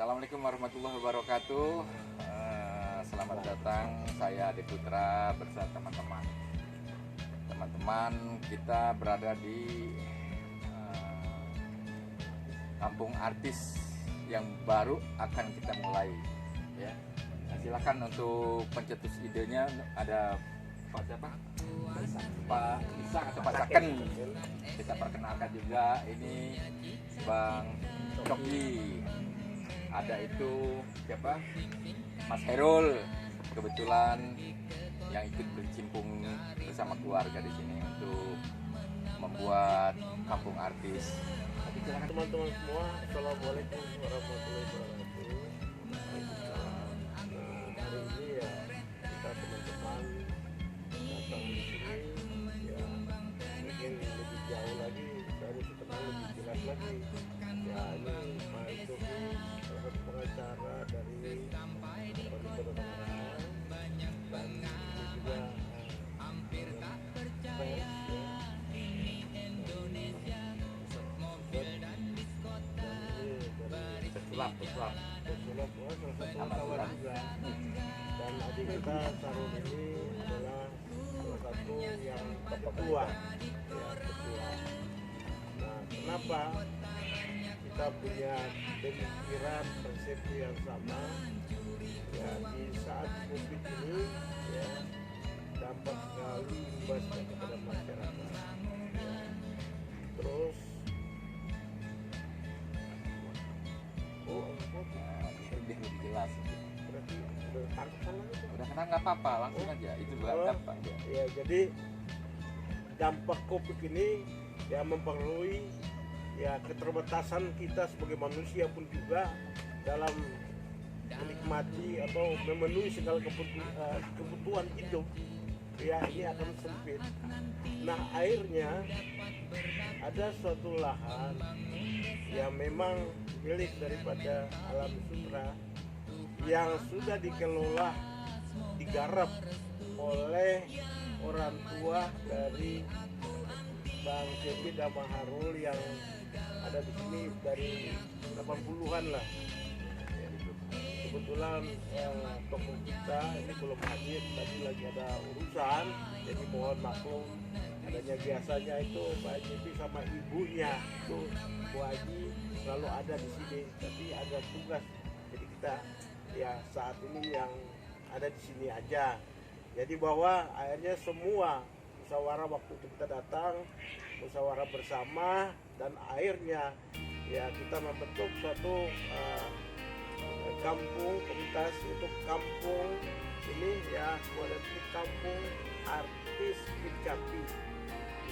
Assalamualaikum warahmatullahi wabarakatuh. Selamat datang, saya Ade Putra bersama teman-teman. Teman-teman, kita berada di kampung artis yang baru akan kita mulai. Ya, nah, silakan untuk pencetus idenya ada Pak siapa? Pak Isang atau Pak Saken. Kita perkenalkan juga ini Bang Coki. Ada itu siapa? Mas Herul. Kebetulan yang ikut bercimpung bersama keluarga di sini untuk membuat kampung artis. Teman-teman semua, assalamualaikum warahmatullahi wabarakatuh. Waalaikumsalam. Hari ini ya kita teman-teman datang di sini ya mungkin lebih jauh lagi dari kenal lebih jelas lagi. Ya ini Pak Jokowi salah satu pengacara dari Kota Tangerang dan ini juga Pesulap. Dan adik kita Sarul ini adalah salah satu yang ketua. Nah, kenapa kita punya pemikiran persepsi yang sama? Ya, di saat COVID ini ya dampak sekali imbasnya kepada masyarakat. Ya. Terus lebih jelas. berarti udah tangkap lagi. Udah kenal nggak apa-apa, langsung aja. Itu gampang ya. Ya, jadi dampak COVID ini ya mempengaruhi ya keterbatasan kita sebagai manusia pun juga dalam menikmati atau memenuhi segala kebutuhan hidup. Ya, ini akan sempit. Nah, akhirnya ada suatu lahan yang memang milik daripada alam sutra yang sudah dikelola, digarap oleh orang tua dari Bang Cepi dan Bang Harul yang ada di sini dari 80-an lah. Kebetulan tokoh kita ini belum hadir, tadi lagi ada urusan, jadi mohon maklum. Adanya biasanya itu Pak Cepi sama ibunya itu Bu Haji selalu ada di sini, tapi ada tugas. Jadi kita ya saat ini yang ada di sini aja. Jadi bahwa akhirnya semua musyawarah waktu kita datang, musyawarah bersama, dan akhirnya ya kita membentuk suatu kampung komunitas untuk kampung ini ya kualitas kampung artis Kecapi.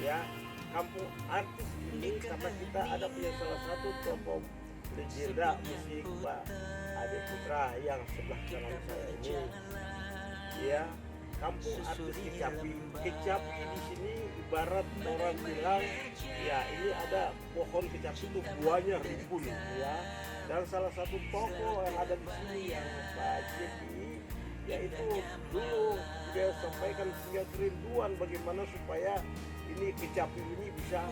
Ya, kampung artis ini karena kita ada punya salah satu tokoh legenda musik Pak Ade Putra yang sebelah kanan saya ini. Ya, kampung artis Kecapi. Kecapi di sini ibarat orang bilang ya ini ada pohon kecapi itu buahnya rimbun ya. Dan salah satu tokoh yang ada di sini yang Pak Cepi yaitu dulu dia sampaikan sehingga kerinduan bagaimana supaya ini Kecapi ini bisa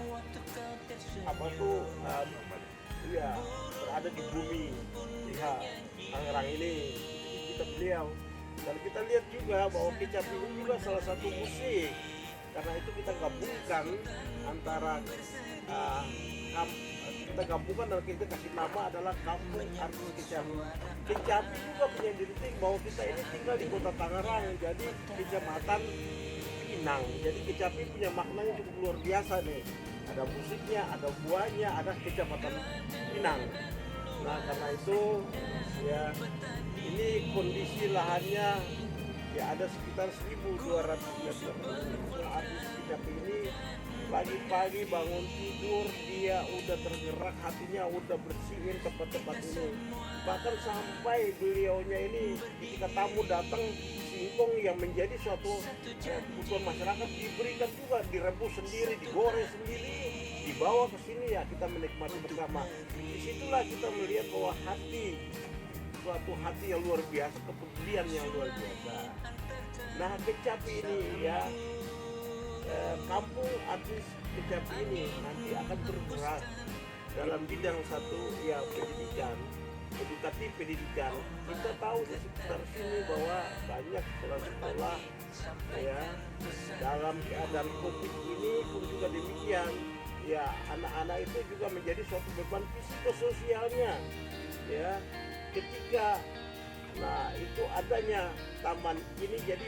ya berada di bumi lihat Tangerang ini kita beliau. Dan kita lihat juga bahwa Kecapi ini juga salah satu musik, karena itu kita gabungkan antara kita gabungkan dan kita kasih nama adalah kampung artis Kecapi. Kecapi juga punya identik bahwa kita ini tinggal di kota Tangerang, jadi kecamatan Pinang. Jadi Kecapi punya maknanya cukup luar biasa nih. Ada musiknya, ada buahnya, ada kecamatan Pinang. Nah, karena itu ya ini kondisi lahannya ya ada sekitar 1.200 meter. Artis Kecapi ini pagi-pagi bangun tidur dia udah tergerak, hatinya udah bersihin tempat-tempat ini. Bahkan sampai beliaunya ini ketika tamu datang, singkong yang menjadi suatu kebutuhan masyarakat diberikan juga, direbus sendiri, digoreng sendiri, dibawa ke sini ya kita menikmati bersama. Disitulah kita melihat bahwa suatu hati yang luar biasa, kepedulian yang luar biasa. Nah, Kecapi ini ya kampung artis Kecapi ini nanti akan bergerak dalam bidang satu ya pendidikan. edukatif pendidikan. Kita tahu di sekitar sini bahwa banyak sekolah-sekolah ya dalam keadaan COVID ini pun juga demikian. Ya, anak-anak itu juga menjadi suatu beban psikososialnya. Ya, ketika itu adanya taman ini jadi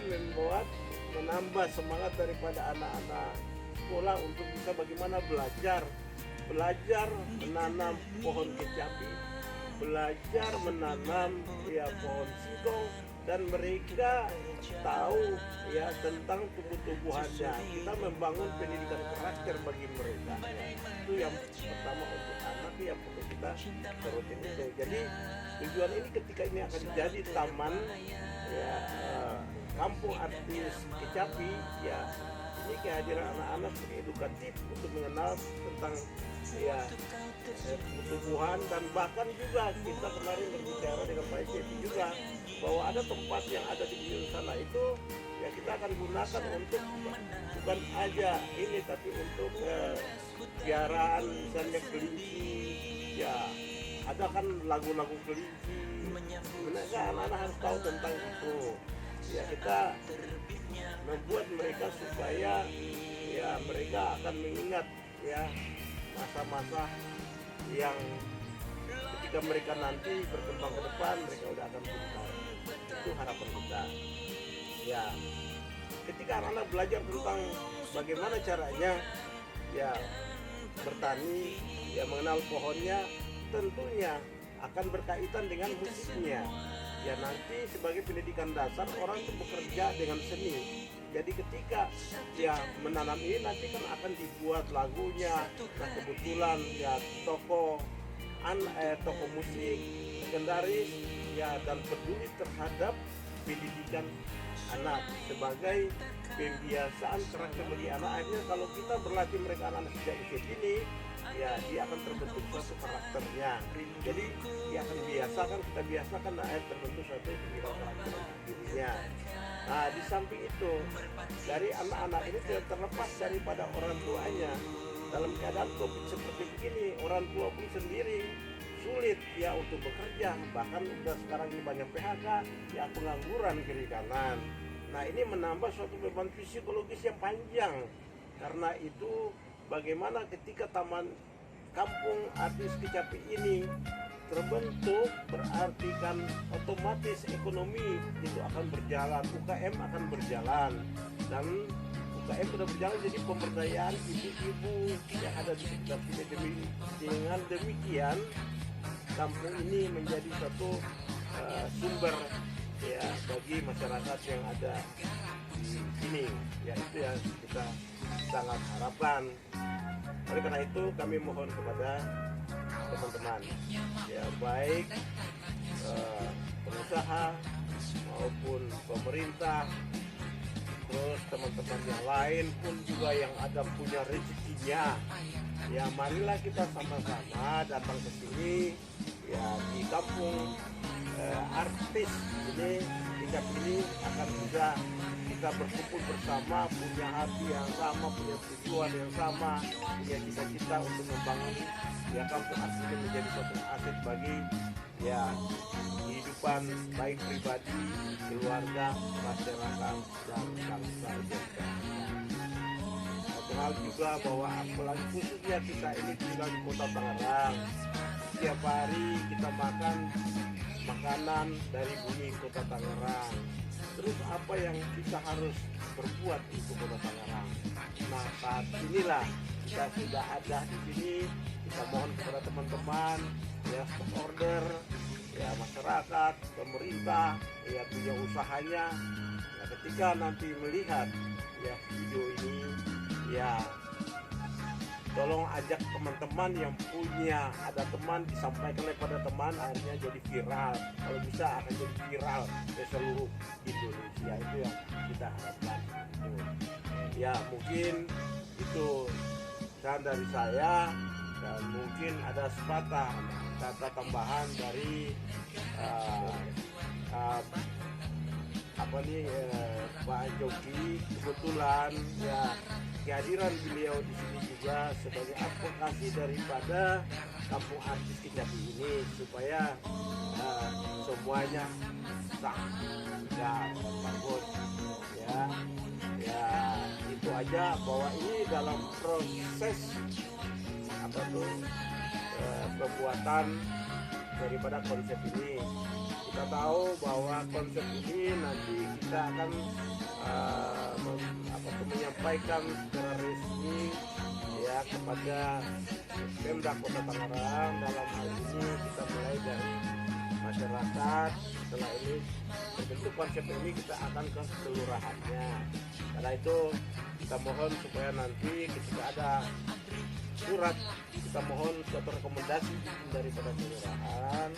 menambah semangat daripada anak-anak sekolah untuk bisa bagaimana belajar menanam pohon kecapi, belajar menanam ya pohon singkong, dan mereka tahu ya tentang tumbuh-tumbuhannya. Kita membangun pendidikan karakter bagi mereka. Ya, itu yang pertama untuk anak yang perlu kita terusin itu. Jadi tujuan ini ketika ini akan jadi taman ya kampung artis kecapi, ya ini kehadiran anak-anak sebagai edukatif untuk mengenal tentang ya tumbuhan, dan bahkan juga kita kemarin berbicara dengan Pak Cepi juga bahwa ada tempat yang ada di ujung sana itu ya kita akan gunakan untuk bukan aja ini tapi untuk piaraan misalnya kelinci, ya ada kan lagu-lagu kelinci, mereka anak-anak harus tahu tentang itu. Ya kita membuat mereka supaya ya mereka akan mengingat ya masa-masa yang ketika mereka nanti berkembang ke depan mereka udah akan pintar. Itu harapan kita. Ya, ketika anak-anak belajar tentang bagaimana caranya ya bertani, ya mengenal pohonnya, tentunya akan berkaitan dengan musiknya. Ya nanti sebagai pendidikan dasar orang itu bekerja dengan seni. Jadi ketika dia menanam ini nanti kan akan dibuat lagunya. Nah kebetulan ya toko musik, legendaris ya dan peduli terhadap pendidikan anak sebagai pembiasaan karakter bagi anak. Akhirnya kalau kita berlatih mereka anak sejak usia dini, ya dia akan terbentuk suatu karakternya. Jadi dia akan kita biasakan terbentuk suatu pikiran karakter dirinya. Nah di samping itu dari anak-anak ini tidak terlepas daripada orang tuanya. Dalam keadaan COVID seperti ini orang tua pun sendiri sulit ya untuk bekerja, bahkan udah sekarang ini banyak PHK, ya pengangguran kiri kanan. Nah ini menambah suatu beban psikologis yang panjang. Karena itu bagaimana ketika taman kampung artis kecapi ini terbentuk, berarti kan otomatis ekonomi itu akan berjalan, UKM akan berjalan, dan UKM sudah berjalan jadi pemberdayaan ibu-ibu yang ada di sekitar sini. Dengan demikian kampung ini menjadi satu sumber ya bagi masyarakat yang ada di sini. Ya itu yang kita sangat harapkan. Oleh karena itu kami mohon kepada teman-teman ya baik pengusaha maupun pemerintah, terus teman-teman yang lain pun juga yang ada punya rezekinya, ya marilah kita sama-sama datang ke sini ya di kampung artis ini. Tingkat ini akan bisa kita berkumpul bersama, punya hati yang sama, punya tujuan yang sama, punya cita-cita untuk membangun ya kampung artis ini menjadi suatu aset bagi ya kehidupan baik pribadi, keluarga, masyarakat, dan bangsa Indonesia. Satu hal juga bahwa apalagi khususnya kita ini tinggal di Kota Tangerang, setiap hari kita makan makanan dari bumi Kota Tangerang. Terus apa yang kita harus berbuat untuk Kota Tangerang? Nah saat inilah kita sudah ada di sini. Kita mohon kepada teman-teman ya stop order, ya masyarakat, pemerintah, ya punya usahanya. Nah, ketika nanti melihat ya video ini, ya tolong ajak teman-teman yang punya, ada teman disampaikan kepada teman, akhirnya jadi viral. Kalau bisa akan jadi viral ke seluruh Indonesia. Itu yang kita harapkan. Ya mungkin itu saran dari saya, dan mungkin ada sepatah kata tambahan dari Pak Joki. Kebetulan ya kehadiran beliau di sini juga sebagai advokasi daripada kampung artis Kecapi ini supaya semuanya sah dan bagus ya. Ya itu aja, bahwa ini dalam proses apa tuh pembuatan daripada konsep ini. Kita tahu bahwa konsep ini nanti kita akan menyampaikan secara resmi ya kepada Pemda Kota Tangerang. Dalam hal ini kita mulai dari masyarakat. Setelah ini terbentuk konsep ini, kita akan ke kelurahannya. Karena itu kita mohon supaya nanti ketika ada surat, kita mohon suatu rekomendasi daripada kelurahan.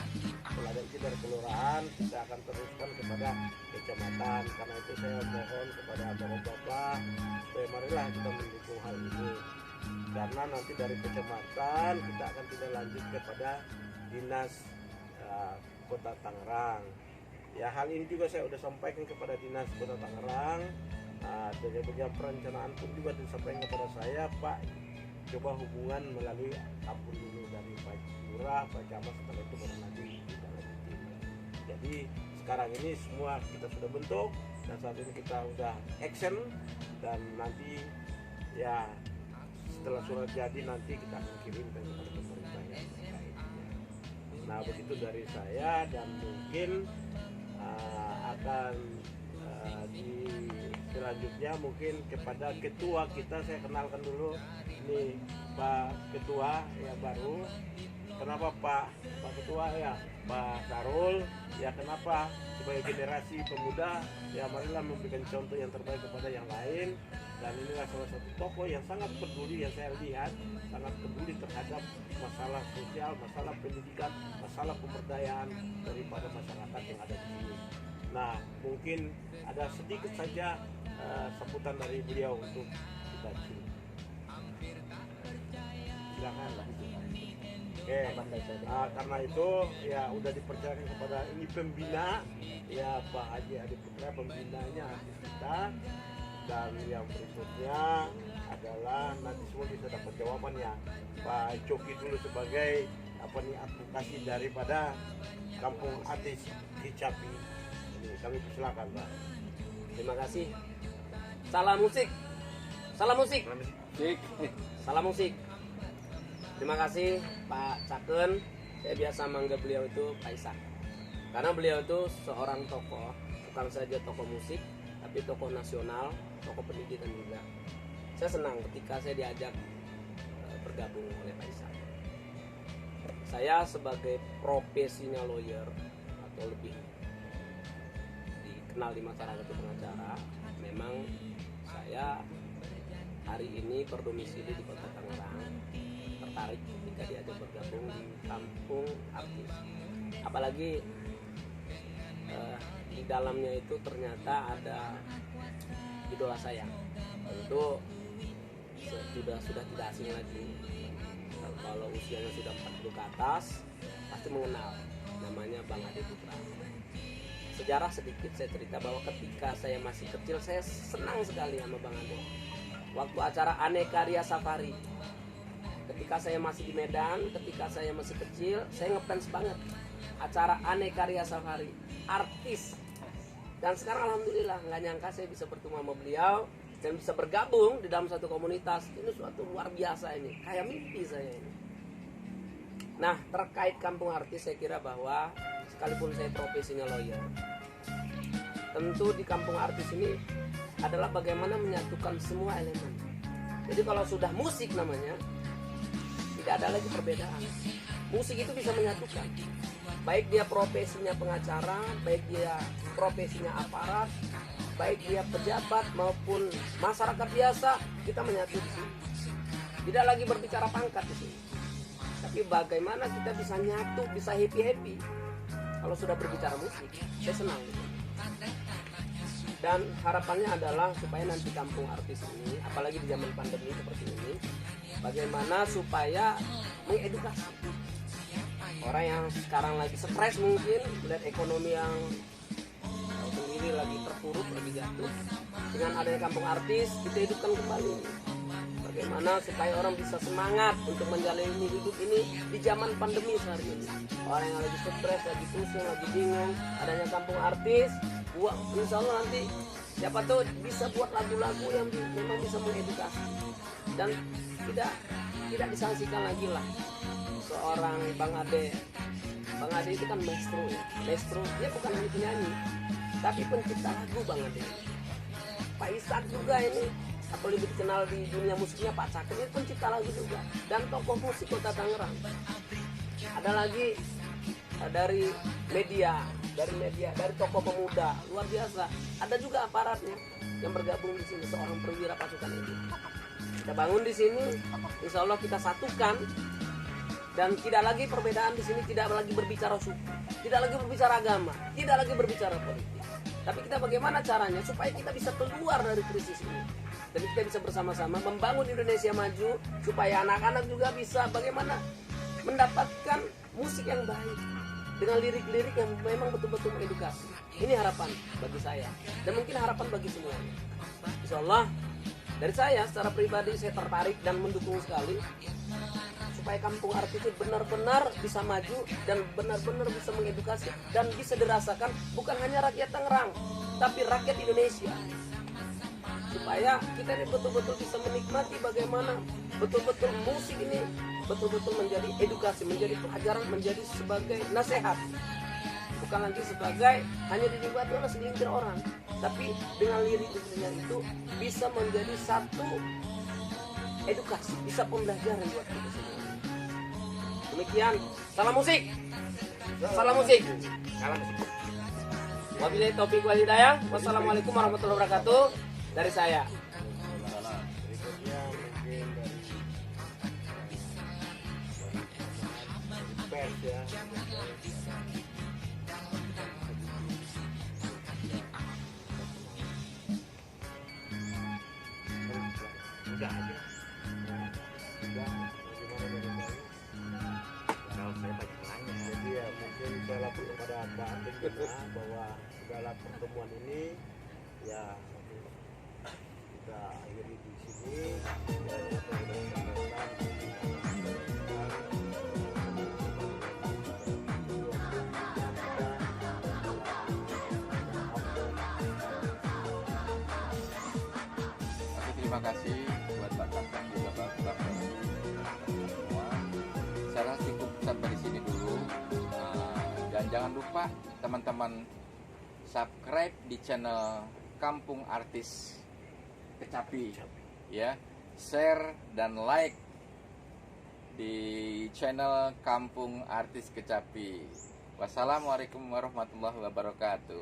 Setelah ada izin dari kelurahan, kita akan teruskan kepada kecamatan. Karena itu saya mohon kepada bapak-bapak supaya marilah kita mendukung hal ini. Karena nanti dari kecamatan kita akan tidak lanjut kepada dinas Kota Tangerang. Ya, hal ini juga saya sudah sampaikan kepada dinas Kota Tangerang. Dari bagian perencanaan pun juga disampaikan kepada saya, Pak, coba hubungan melalui ampun dulu dari Pak Lurah, Pak Camat, setelah itu baru nanti kita lanjutin. Jadi sekarang ini semua kita sudah bentuk dan saat ini kita sudah action, dan nanti ya setelah surat jadi nanti kita akan kirimkan kepada pemerintah yang terkait. Nah begitu dari saya, dan mungkin akan di selanjutnya mungkin kepada ketua kita saya kenalkan dulu. Ini Pak Ketua ya baru. Kenapa Pak Ketua ya Pak Sarul ya, kenapa? Sebagai generasi pemuda ya marilah memberikan contoh yang terbaik kepada yang lain. Dan inilah salah satu tokoh yang sangat peduli, yang saya lihat sangat peduli terhadap masalah sosial, masalah pendidikan, masalah pemberdayaan daripada masyarakat yang ada di sini. Nah mungkin ada sedikit saja sambutan dari beliau untuk kita di sini. Silakan. Oke. Karena itu ya udah dipercayakan kepada ini pembina ya Pak Haji Adi Putra, pembinanya artis kita. Dan yang berikutnya adalah nanti semua bisa dapat jawabannya. Pak Coki dulu sebagai advokasi daripada kampung artis Kecapi ini. Kami persilakan Pak. Terima kasih. Salam musik. Salam musik. Salam musik. Terima kasih Pak Caken. Saya biasa manggil beliau itu Pak Isak. Karena beliau itu seorang tokoh, bukan saja tokoh musik, tapi tokoh nasional, tokoh pendidikan juga. Saya senang ketika saya diajak bergabung oleh Pak Isak. Saya sebagai profesinya lawyer atau lebih dikenal di masyarakat itu pengacara, memang saya hari ini berdomisili di Kota Tangerang, tertarik ketika diajak bergabung di kampung artis. Apalagi di dalamnya itu ternyata ada idola saya. Tentu sudah tidak asing lagi. Kalau usianya sudah 40 ke atas pasti mengenal, namanya Bang Ade Putra. Sejarah sedikit saya cerita bahwa ketika saya masih kecil saya senang sekali sama Bang Ade. Waktu acara Aneka Ria Safari, ketika saya masih di Medan, ketika saya masih kecil, saya ngefans banget acara Aneka Ria Safari, artis. Dan sekarang alhamdulillah nggak nyangka saya bisa bertemu sama beliau dan bisa bergabung di dalam satu komunitas. Ini suatu luar biasa, ini kayak mimpi saya ini. Nah terkait kampung artis, saya kira bahwa sekalipun saya profesinya lawyer, tentu di kampung artis ini adalah bagaimana menyatukan semua elemen. Jadi kalau sudah musik namanya, tidak ada lagi perbedaan. Musik itu bisa menyatukan, baik dia profesinya pengacara, baik dia profesinya aparat, baik dia pejabat maupun masyarakat biasa, kita menyatu di sini. Tidak lagi berbicara pangkat di sini, tapi bagaimana kita bisa nyatu, bisa happy kalau sudah berbicara musik. Saya senang gitu. Dan harapannya adalah supaya nanti kampung artis ini, apalagi di zaman pandemi seperti ini, bagaimana supaya mengedukasi orang yang sekarang lagi stres, mungkin melihat ekonomi yang sendiri lagi terpuruk, lagi jatuh. Dengan adanya kampung artis, kita hidupkan kembali Bagaimana supaya orang bisa semangat untuk menjalani hidup ini di zaman pandemi saat ini. Orang yang lagi stres, lagi pusing, lagi bingung, adanya kampung artis, insya Allah nanti siapa tahu bisa buat lagu-lagu yang memang bisa mengedukasi dan tidak disangsikan lagi lah seorang Bang Ade. Bang Ade itu kan maestro ya, maestro dia bukan hanya penyanyi tapi pencipta lagu. Bang Ade, Pak Ishak juga ini atau lebih dikenal di dunia musiknya Pak Cakep, ini pencipta lagu juga dan tokoh musik Kota Tangerang. Ada lagi dari media, dari tokoh pemuda luar biasa. Ada juga aparatnya yang bergabung di sini, seorang perwira pasukan ini. Kita bangun di sini, insya Allah kita satukan dan tidak lagi perbedaan di sini, tidak lagi berbicara suku, tidak lagi berbicara agama, tidak lagi berbicara politik. Tapi kita bagaimana caranya supaya kita bisa keluar dari krisis ini dan kita bisa bersama-sama membangun Indonesia maju supaya anak-anak juga bisa bagaimana mendapatkan musik yang baik dengan lirik-lirik yang memang betul-betul mengedukasi. Ini harapan bagi saya dan mungkin harapan bagi semuanya. Insya Allah dari saya secara pribadi saya tertarik dan mendukung sekali supaya kampung artis itu benar-benar bisa maju dan benar-benar bisa mengedukasi dan bisa dirasakan bukan hanya rakyat Tangerang tapi rakyat Indonesia, supaya kita ini betul-betul bisa menikmati bagaimana betul-betul musik ini betul-betul menjadi edukasi, menjadi pelajaran, menjadi sebagai nasihat, bukan lagi sebagai hanya dinikmati oleh segelintir orang, tapi dengan lirik-liriknya itu bisa menjadi satu edukasi, bisa pembelajaran buat kita semua. Demikian, salam musik. Salam musik. Salam musik. Wabillahi taufiq wal hidayah. Wassalamualaikum warahmatullahi wabarakatuh. Dari saya. Berikutnya mungkin dari pers ya. Udah aja. Udah. Bagaimana dari saya? Kalau saya banyak nanya. Jadi ya mungkin saya lapor kepada Pak Adin juga bahwa segala pertemuan ini ya kita akhiri di sini. Ya, apa yang sudah disampaikan, Oke, terima kasih buat Pak Kakak juga Bapak semua. Saya rasa cukup sampai di sini dulu. Dan jangan lupa teman-teman subscribe di channel Kampung Artis Kecapi, ya, share dan like di channel Kampung Artis Kecapi. Wassalamualaikum warahmatullahi wabarakatuh.